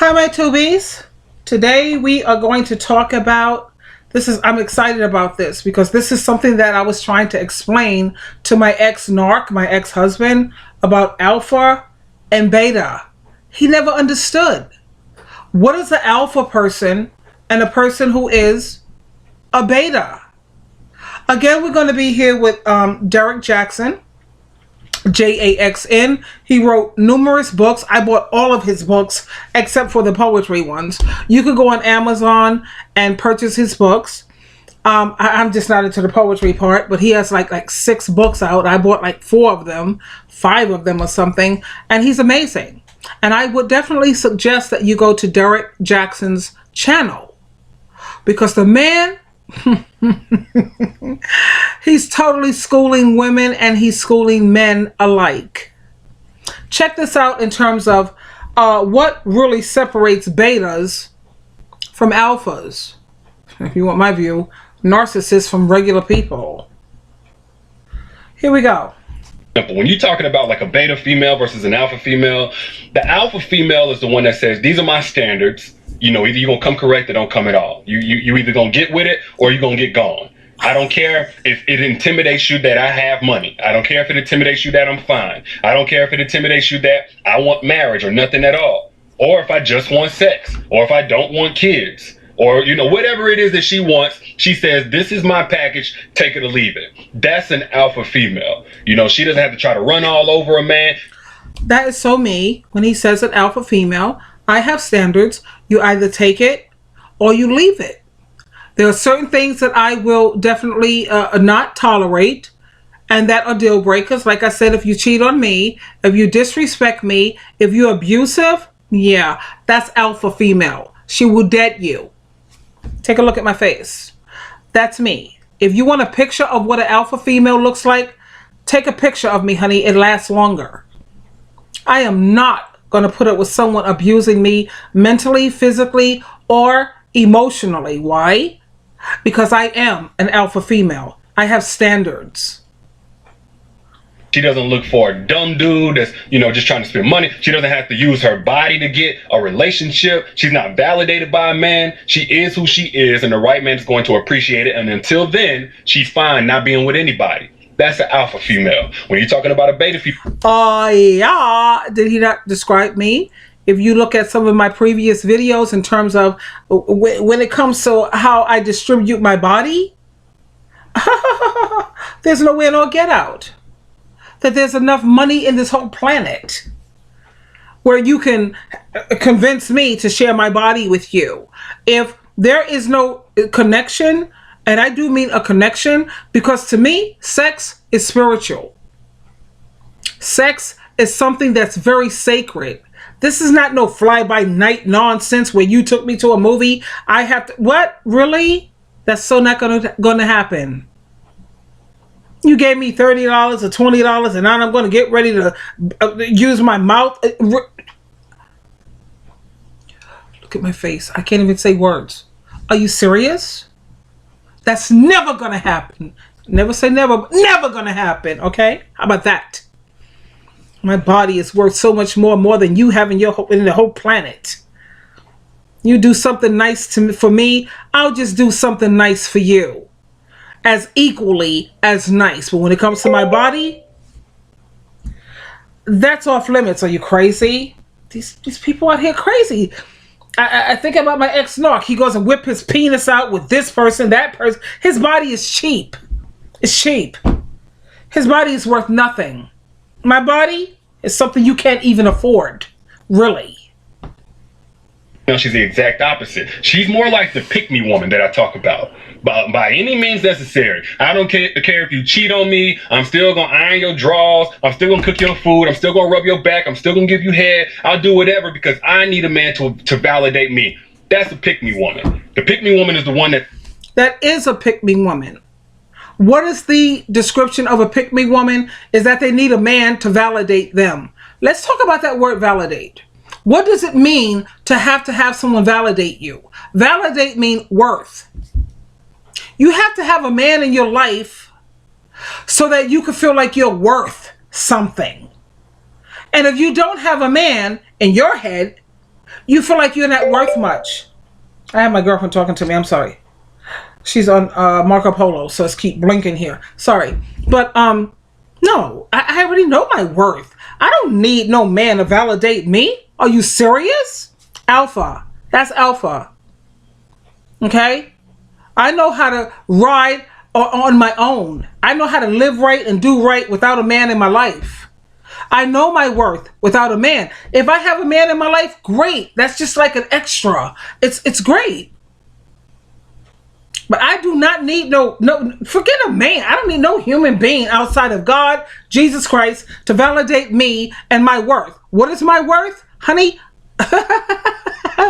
Hi, my tubies. Today we are going to talk about I'm excited about this because this is something that I was trying to explain to my ex-narc, my ex-husband, about alpha and beta. He never understood. What is the alpha person and a person who is a beta? Again, we're going to be here with Derek Jackson. Jackson. He wrote numerous books. I bought all of his books except for the poetry ones. You could go on Amazon and purchase his books. I'm just not into the poetry part, but he has like 6 books out. I bought like 4 of them, 5 of them or something, and he's amazing. And I would definitely suggest that you go to Derek Jackson's channel because the man he's totally schooling women and he's schooling men alike. Check this out in terms of what really separates betas from alphas. If you want my view, narcissists from regular people. Here we go. When you're talking about like a beta female versus an alpha female, the alpha female is the one that says, these are my standards. You know, either you're going to come correct or don't come at all. You either going to get with it or you're going to get gone. I don't care if it intimidates you that I have money. I don't care if it intimidates you that I'm fine. I don't care if it intimidates you that I want marriage or nothing at all. Or if I just want sex. Or if I don't want kids. Or, you know, whatever it is that she wants, she says, this is my package, take it or leave it. That's an alpha female. You know, she doesn't have to try to run all over a man. That is so me. When he says an alpha female, I have standards. You either take it or you leave it. There are certain things that I will definitely not tolerate and that are deal breakers. Like I said, if you cheat on me, if you disrespect me, if you're abusive, yeah, that's alpha female. She will dead you. Take a look at my face. That's me. If you want a picture of what an alpha female looks like, take a picture of me, honey. It lasts longer. I am not going to put up with someone abusing me mentally, physically, or emotionally. Why? Because I am an alpha female. I have standards. She doesn't look for a dumb dude that's, you know, just trying to spend money. She doesn't have to use her body to get a relationship. She's not validated by a man. She is who she is, and the right man is going to appreciate it. And until then, she's fine not being with anybody. That's an alpha female. When you're talking about a beta female. Yeah. Did he not describe me? If you look at some of my previous videos in terms of when it comes to how I distribute my body, there's no way nor get out. That there's enough money in this whole planet where you can convince me to share my body with you. If there is no connection, and I do mean a connection, because to me, sex is spiritual. Sex is something that's very sacred. This is not no fly-by-night nonsense where you took me to a movie. I have to, what? Really? That's so not gonna happen. You gave me $30 or $20 and now I'm going to get ready to use my mouth. Look at my face. I can't even say words. Are you serious? That's never going to happen. Never say never, but never going to happen. Okay? How about that? My body is worth so much more than you have in the whole planet. You do something nice for me, I'll just do something nice for you. As equally as nice. But when it comes to my body, that's off limits. Are you crazy? These people out here crazy. I think about my ex-narc. He goes and whip his penis out with this person, that person. His body is cheap. It's cheap. His body is worth nothing. My body is something you can't even afford. Really. No, she's the exact opposite. She's more like the pick-me woman that I talk about. By any means necessary. I don't care if you cheat on me. I'm still going to iron your drawers. I'm still going to cook your food. I'm still going to rub your back. I'm still going to give you head. I'll do whatever because I need a man to validate me. That's the pick-me woman. The pick-me woman is the one that... That is a pick-me woman. What is the description of a pick-me woman? Is that they need a man to validate them. Let's talk about that word validate. What does it mean to have someone validate you? Validate means worth. You have to have a man in your life so that you can feel like you're worth something. And if you don't have a man in your head, You feel like you're not worth much. I have my girlfriend talking to me. I'm sorry. She's on Marco Polo, so let's keep blinking here. Sorry. But, no. I already know my worth. I don't need no man to validate me. Are you serious? Alpha. That's alpha. Okay? I know how to ride on my own. I know how to live right and do right without a man in my life. I know my worth without a man. If I have a man in my life, great. That's just like an extra. It's great. But I do not need no, forget a man. I don't need no human being outside of God, Jesus Christ, to validate me and my worth. What is my worth, honey?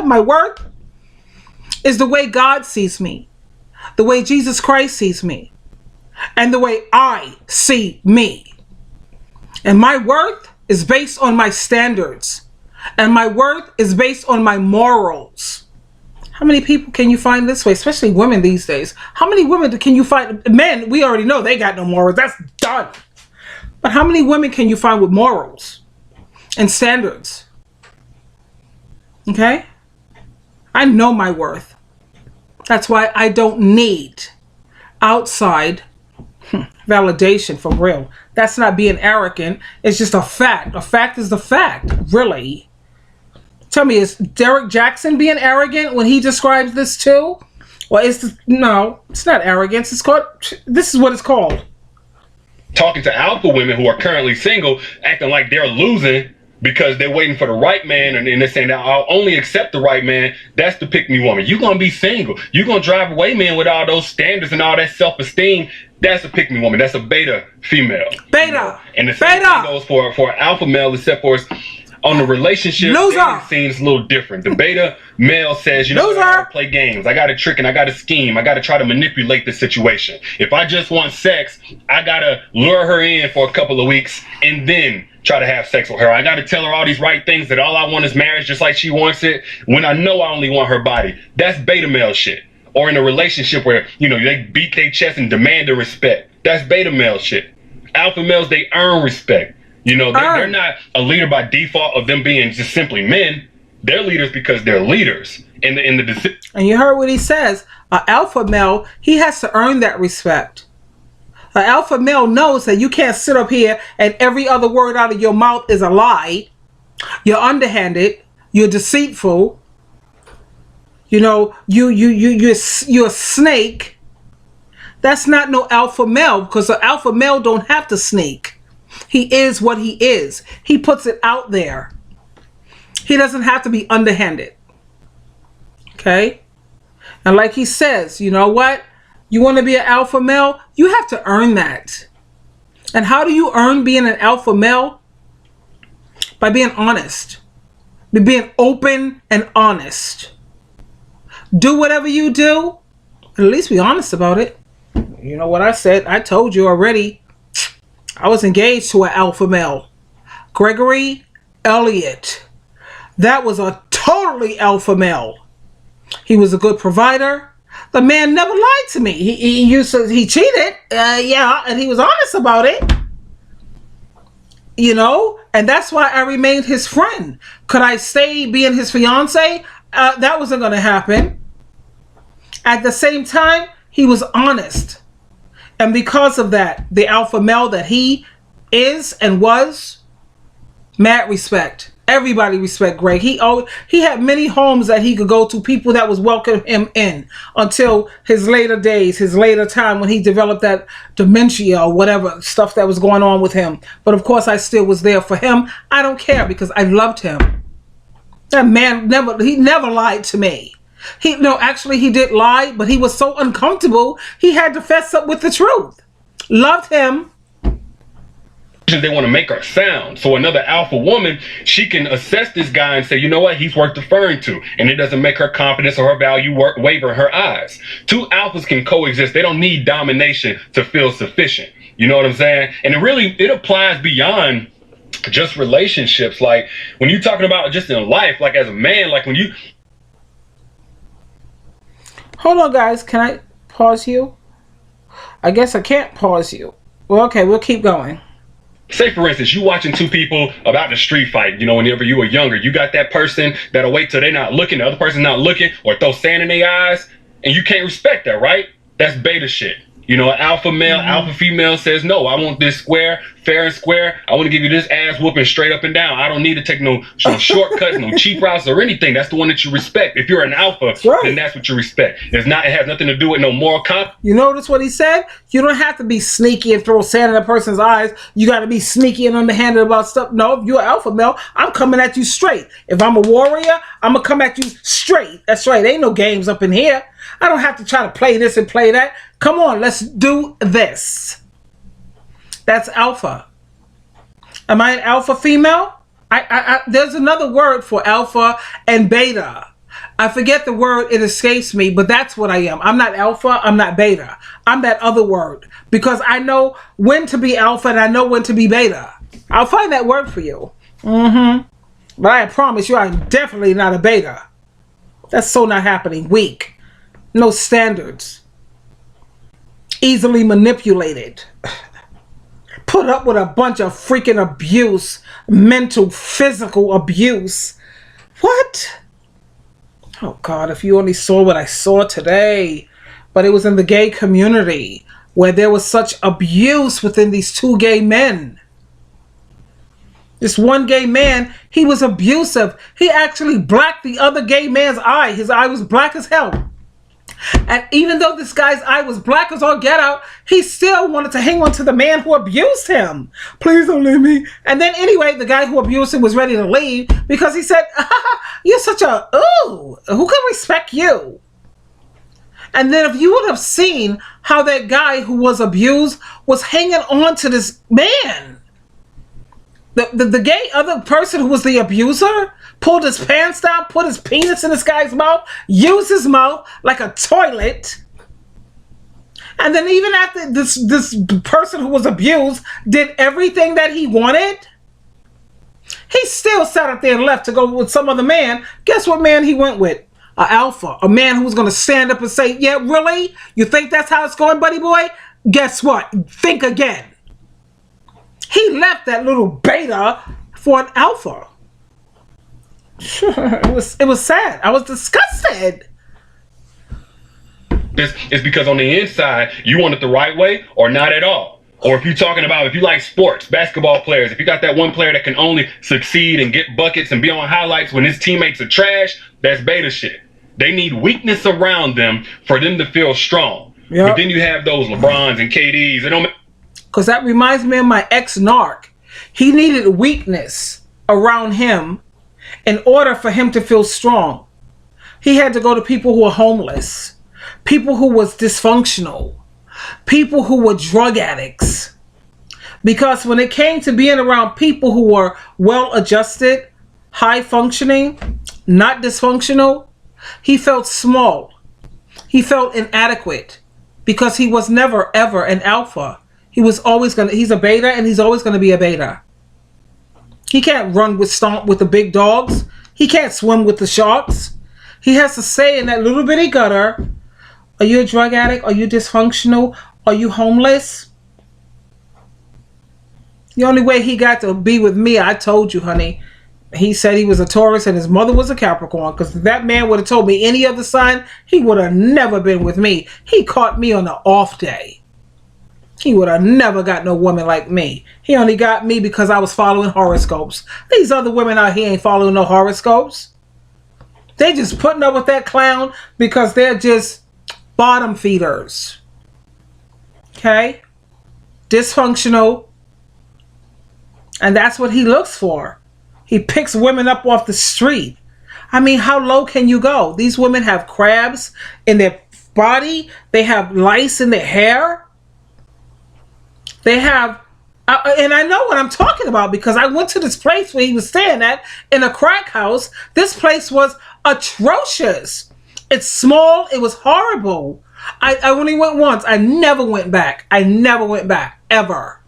My worth is the way God sees me, the way Jesus Christ sees me, and the way I see me. And my worth is based on my standards, and my worth is based on my morals. How many people can you find this way, especially women these days? How many women can you find? Men, we already know they got no morals. That's done. But how many women can you find with morals and standards? Okay? I know my worth. That's why I don't need outside validation, for real. That's not being arrogant. It's just a fact. A fact is the fact, really. Tell me, is Derek Jackson being arrogant when he describes this too? Or is this, no, it's not arrogance. It's called, this is what it's called. Talking to alpha women who are currently single, acting like they're losing because they're waiting for the right man, and they're saying that I'll only accept the right man. That's the pick me woman. You're going to be single. You're going to drive away men with all those standards and all that self-esteem. That's a pick me woman. That's a beta female. Beta. You know? And the same thing goes for an alpha male, except for on the relationship scene, it's a little different. The beta male says, you know, I gotta play games. I gotta trick and I gotta scheme. I gotta try to manipulate the situation. If I just want sex, I gotta lure her in for a couple of weeks and then try to have sex with her. I gotta tell her all these right things, that all I want is marriage just like she wants it, when I know I only want her body. That's beta male shit. Or in a relationship where, you know, they beat their chest and demand the respect. That's beta male shit. Alpha males, they earn respect. You know, they're not a leader by default of them being just simply men. They're leaders because they're leaders. And you heard what he says. An alpha male, he has to earn that respect. An alpha male knows that you can't sit up here and every other word out of your mouth is a lie. You're underhanded. You're deceitful. You know, you're a snake. That's not no alpha male, because an alpha male don't have to sneak. He is what he is. He puts it out there. He doesn't have to be underhanded. Okay? And like he says, you know what? You want to be an alpha male? You have to earn that. And how do you earn being an alpha male? By being honest. By being open and honest. Do whatever you do, at least be honest about it. You know what I said? I told you already. I was engaged to an alpha male. Gregory Elliott. That was a totally alpha male. He was a good provider. The man never lied to me. He cheated. Yeah, and he was honest about it. You know, and that's why I remained his friend. Could I stay being his fiance? That wasn't going to happen. At the same time, he was honest. And because of that, the alpha male that he is and was, mad respect. Everybody respect Greg. He had many homes that he could go to, people that was welcoming him in until his later days, his later time when he developed that dementia or whatever stuff that was going on with him. But of course, I still was there for him. I don't care because I loved him. That man never lied to me. He did lie, but he was so uncomfortable, he had to fess up with the truth. Loved him. They want to make her sound. So another alpha woman, she can assess this guy and say, you know what, he's worth deferring to. And it doesn't make her confidence or her value waver in her eyes. Two alphas can coexist. They don't need domination to feel sufficient. You know what I'm saying? And it applies beyond just relationships. Like when you're talking about just in life, like as a man, like when you... Hold on, guys. Can I pause you? I guess I can't pause you. Well, okay, we'll keep going. Say for instance, you watching two people about the street fight, whenever you were younger, you got that person that'll wait till they're not looking, the other person's not looking, or throw sand in their eyes, and you can't respect that, right? That's beta shit. An alpha male, alpha female says, no, I want this square, fair and square. I want to give you this ass whooping straight up and down. I don't need to take no shortcuts, no cheap routes or anything. That's the one that you respect. If you're an alpha, then that's what you respect. It has nothing to do with no moral compass. You notice what he said? You don't have to be sneaky and throw sand in a person's eyes. You got to be sneaky and underhanded about stuff. No, if you're an alpha male, I'm coming at you straight. If I'm a warrior, I'm going to come at you straight. That's right. Ain't no games up in here. I don't have to try to play this and play that. Come on, let's do this. That's alpha. Am I an alpha female? There's another word for alpha and beta. I forget the word, it escapes me, but that's what I am. I'm not alpha, I'm not beta. I'm that other word because I know when to be alpha and I know when to be beta. I'll find that word for you. But I promise you I'm definitely not a beta. That's so not happening. Weak. No standards. Easily manipulated. Put up with a bunch of freaking abuse. Mental, physical abuse. What? Oh God, if you only saw what I saw today. But it was in the gay community where there was such abuse within these two gay men. This one gay man, he was abusive. He actually blacked the other gay man's eye. His eye was black as hell. And even though this guy's eye was black as all get out, he still wanted to hang on to the man who abused him. Please don't leave me. And then anyway, the guy who abused him was ready to leave because he said, you're such a, ooh, who can respect you? And then if you would have seen how that guy who was abused was hanging on to this man. The gay other person who was the abuser pulled his pants down, put his penis in this guy's mouth, used his mouth like a toilet. And then even after this person who was abused did everything that he wanted, he still sat up there and left to go with some other man. Guess what man he went with? An alpha. A man who was going to stand up and say, yeah, really? You think that's how it's going, buddy boy? Guess what? Think again. He left that little beta for an alpha. It was sad. I was disgusted. It's because on the inside, you want it the right way or not at all. Or if you're talking about, if you like sports, basketball players, if you got that one player that can only succeed and get buckets and be on highlights when his teammates are trash, that's beta shit. They need weakness around them for them to feel strong. Yep. But then you have those LeBrons and KDs. Because that reminds me of my ex-narc. He needed weakness around him in order for him to feel strong. He had to go to people who were homeless, people who was dysfunctional, people who were drug addicts. Because when it came to being around people who were well-adjusted, high-functioning, not dysfunctional, he felt small. He felt inadequate because he was never, ever an alpha. He's a beta and he's always going to be a beta. He can't stomp with the big dogs. He can't swim with the sharks. He has to say in that little bitty gutter, are you a drug addict? Are you dysfunctional? Are you homeless? The only way he got to be with me, I told you, honey, he said he was a Taurus and his mother was a Capricorn. Because if that man would have told me any other sign, he would have never been with me. He caught me on an off day. He would have never got no woman like me. He only got me because I was following horoscopes. These other women out here ain't following no horoscopes. They just putting up with that clown because they're just bottom feeders. Okay? Dysfunctional. And that's what he looks for. He picks women up off the street. I mean, how low can you go? These women have crabs in their body. They have lice in their hair. They have, and I know what I'm talking about because I went to this place where he was staying at in a crack house. This place was atrocious. It's small. It was horrible. I only went once. I never went back. I never went back, ever.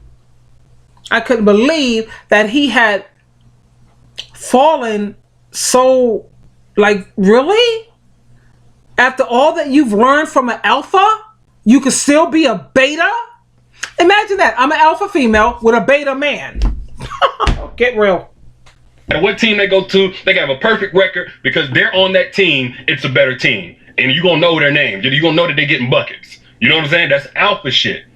I couldn't believe that he had fallen so, like, really? After all that you've learned from an alpha, you could still be a beta? Imagine that. I'm an alpha female with a beta man. Get real. And what team they go to, they have a perfect record because they're on that team. It's a better team. And you're going to know their names. You're going to know that they're getting buckets. You know what I'm saying? That's alpha shit.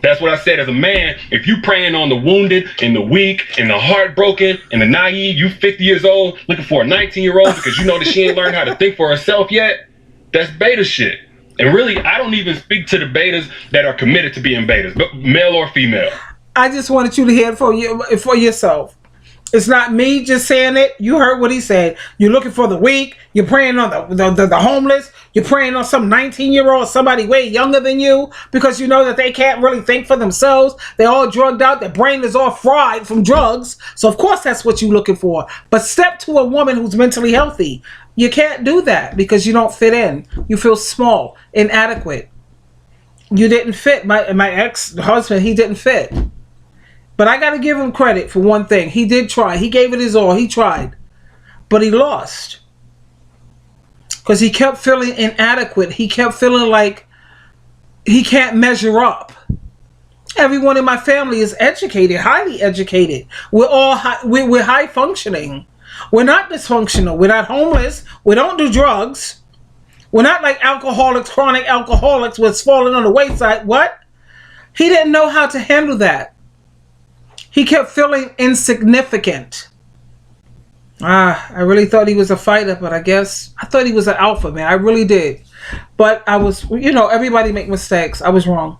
That's what I said as a man. If you preying on the wounded and the weak and the heartbroken and the naive, you 50 years old looking for a 19-year-old because you know that she ain't learned how to think for herself yet, that's beta shit. And really, I don't even speak to the betas that are committed to being betas, but male or female. I just wanted you to hear it for yourself. It's not me just saying it. You heard what he said. You're looking for the weak. You're preying on the homeless. You're preying on some 19-year-old, somebody way younger than you, because you know that they can't really think for themselves. They're all drugged out. Their brain is all fried from drugs. So, of course, that's what you're looking for. But step to a woman who's mentally healthy. You can't do that because you don't fit in. You feel small, inadequate. You didn't fit. My ex-husband, he didn't fit. But I got to give him credit for one thing. He did try. He gave it his all. He tried. But he lost. Because he kept feeling inadequate. He kept feeling like he can't measure up. Everyone in my family is educated, highly educated. We're all we're high functioning. We're not dysfunctional. We're not homeless. We don't do drugs. We're not like alcoholics, chronic alcoholics with falling on the wayside. What? He didn't know how to handle that. He kept feeling insignificant. I really thought he was a fighter, but I thought he was an alpha, man. I really did. But I was, everybody make mistakes. I was wrong.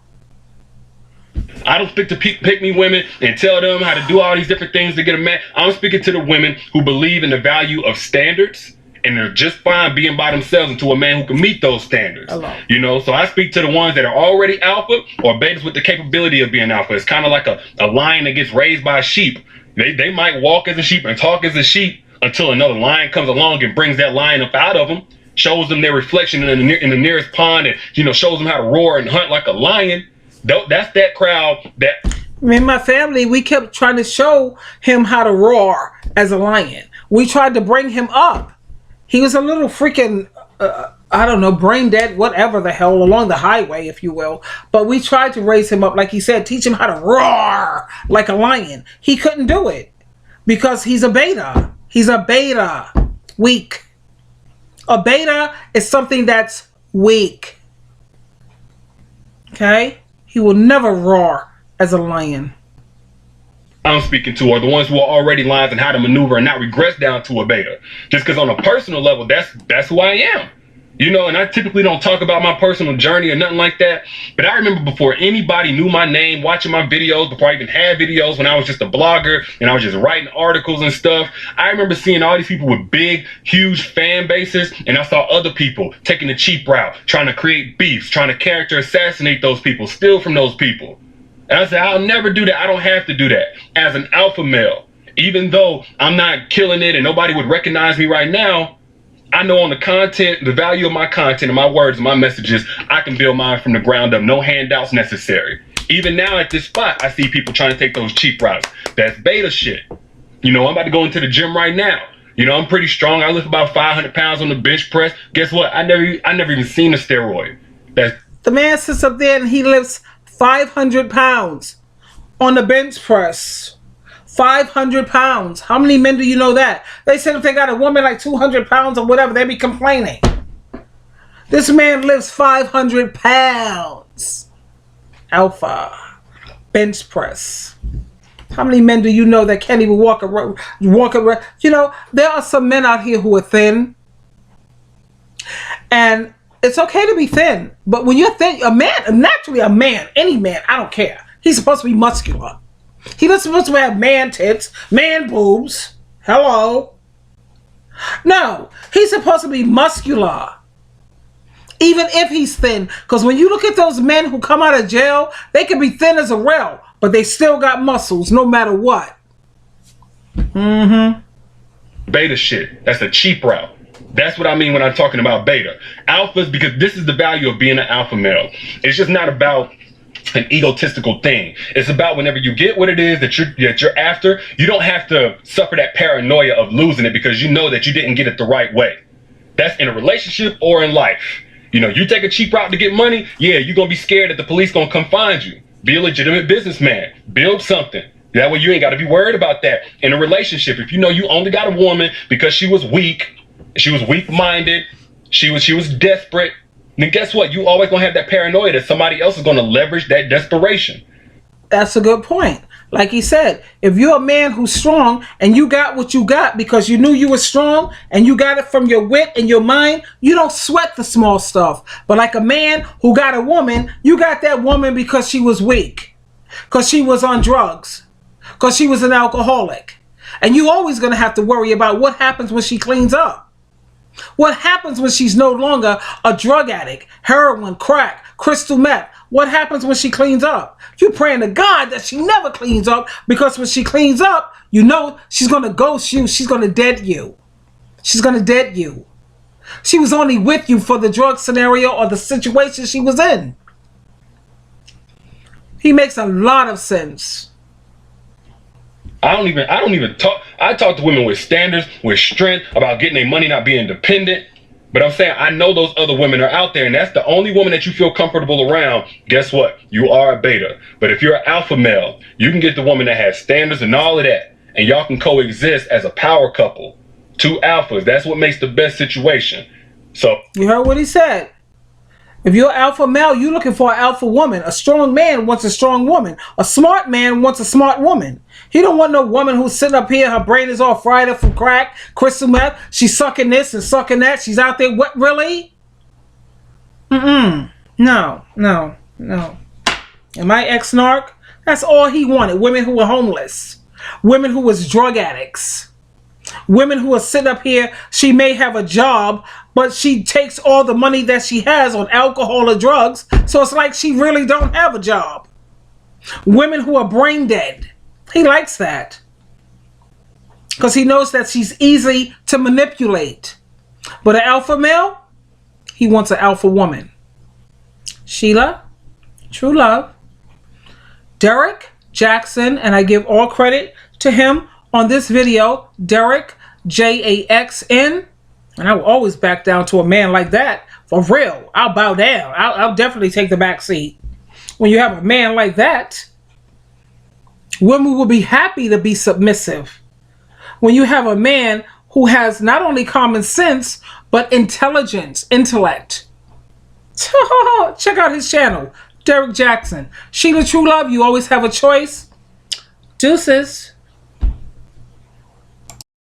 I don't speak to pick me women and tell them how to do all these different things to get a man. I'm speaking to the women who believe in the value of standards and they're just fine being by themselves and to a man who can meet those standards. Hello. So I speak to the ones that are already alpha or betas with the capability of being alpha. It's kind of like a lion that gets raised by a sheep. They might walk as a sheep and talk as a sheep until another lion comes along and brings that lion up out of them, shows them their reflection in the nearest pond and, shows them how to roar and hunt like a lion. That's that crowd that... In my family, we kept trying to show him how to roar as a lion. We tried to bring him up. He was a little freaking, brain dead, whatever the hell, along the highway, if you will. But we tried to raise him up, like he said, teach him how to roar like a lion. He couldn't do it because he's a beta. He's a beta. Weak. A beta is something that's weak. Okay? He will never roar as a lion. I'm speaking to are the ones who are already lions and how to maneuver and not regress down to a beta. Just because on a personal level, that's who I am. And I typically don't talk about my personal journey or nothing like that. But I remember before anybody knew my name, watching my videos, before I even had videos, when I was just a blogger and I was just writing articles and stuff, I remember seeing all these people with big, huge fan bases, and I saw other people taking the cheap route, trying to create beefs, trying to character assassinate those people, steal from those people. And I said, I'll never do that. I don't have to do that. As an alpha male, even though I'm not killing it and nobody would recognize me right now, I know on the content, the value of my content and my words and my messages, I can build mine from the ground up. No handouts necessary. Even now at this spot, I see people trying to take those cheap routes. That's beta shit. I'm about to go into the gym right now. I'm pretty strong. I lift about 500 pounds on the bench press. Guess what? I never even seen a steroid. The man sits up there and he lifts 500 pounds on the bench press. 500 pounds. How many men do you know that? They said if they got a woman like 200 pounds or whatever, they be complaining. This man lifts 500 pounds. Alpha. Bench press. How many men do you know that can't even walk around? There are some men out here who are thin. And it's okay to be thin, but when you're thin, naturally a man, any man, I don't care. He's supposed to be muscular. He's not supposed to have man tits, man boobs. Hello. No, he's supposed to be muscular. Even if he's thin. Because when you look at those men who come out of jail, they can be thin as a rail, but they still got muscles no matter what. Beta shit. That's a cheap route. That's what I mean when I'm talking about beta. Alphas, because this is the value of being an alpha male. It's just not about an egotistical thing. It's about whenever you get what it is that you're after, you don't have to suffer that paranoia of losing it because you know that you didn't get it the right way. That's in a relationship or in life. You take a cheap route to get money, yeah, you're going to be scared that the police going to come find you. Be a legitimate businessman. Build something. That way you ain't got to be worried about that. In a relationship, if you know you only got a woman because she was weak-minded, she was desperate, then guess what? You always gonna have that paranoia that somebody else is gonna leverage that desperation. That's a good point. Like he said, if you're a man who's strong and you got what you got because you knew you were strong and you got it from your wit and your mind, you don't sweat the small stuff. But like a man who got a woman, you got that woman because she was weak, because she was on drugs, because she was an alcoholic. And you always going to have to worry about what happens when she cleans up. What happens when she's no longer a drug addict, heroin, crack, crystal meth? What happens when she cleans up? You're praying to God that she never cleans up, because when she cleans up, you know she's going to ghost you. She's going to dead you. She's going to dead you. She was only with you for the drug scenario or the situation she was in. He makes a lot of sense. I don't even talk. I talk to women with standards, with strength, about getting their money, not being dependent. But I'm saying, I know those other women are out there, and that's the only woman that you feel comfortable around. Guess what? You are a beta. But if you're an alpha male, you can get the woman that has standards and all of that, and y'all can coexist as a power couple. Two alphas. That's what makes the best situation. So you heard what he said. If you're an alpha male, you're looking for an alpha woman. A strong man wants a strong woman. A smart man wants a smart woman. He don't want no woman who's sitting up here, her brain is all fried up from crack, crystal meth. She's sucking this and sucking that. She's out there. What, really? No. And my ex-narc, that's all he wanted. Women who were homeless. Women who was drug addicts. Women who are sitting up here, she may have a job, but she takes all the money that she has on alcohol or drugs, so it's like she really don't have a job. Women who are brain dead. He likes that, because he knows that she's easy to manipulate. But an alpha male, he wants an alpha woman. Sheila, true love. Derek Jackson, and I give all credit to him on this video, Derek, Jaxn, and I will always back down to a man like that. For real, I'll bow down. I'll definitely take the back seat. When you have a man like that, women will be happy to be submissive. When you have a man who has not only common sense, but intelligence, intellect. Check out his channel, Derek Jackson. Sheila, true love, you always have a choice. Deuces.